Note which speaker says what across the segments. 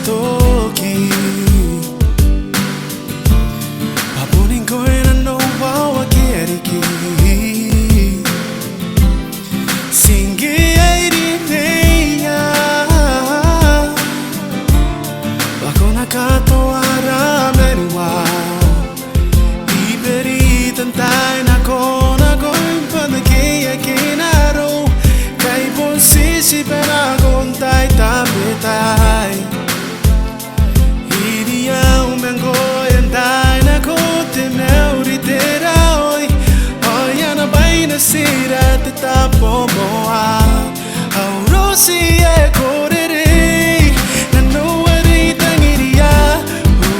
Speaker 1: toki Papunin ko na no wawa kieriki Singi airi neya Wako nakato ara meriwa Iberi tantai nako nako Panakia kinaro Kai posisi penagon tai tapetai Iria umengo yandai nako te meuri tera oi Oi ana baina sira te tapo moa Aurosi e korere Nano ari tangiria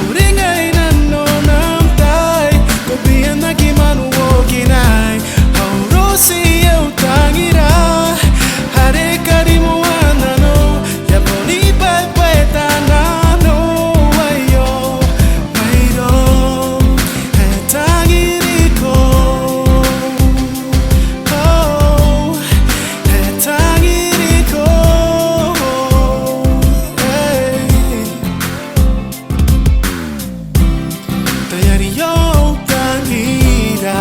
Speaker 1: Uringai nano namtai Kopian naki manu wokinai Aurosi e utangira Hare karimu anano Yaponi pai pai tanano Ayo Airo Etangiriko Oh Etangiriko Hey Tayari yo tangira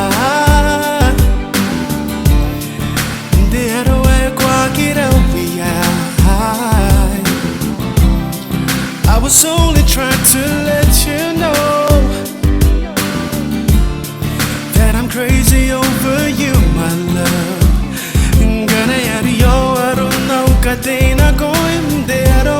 Speaker 1: Dearo e quakira I was only trying to let you know that I'm crazy over you, my love. Gana yari yo, I don't know, katena going. Dearo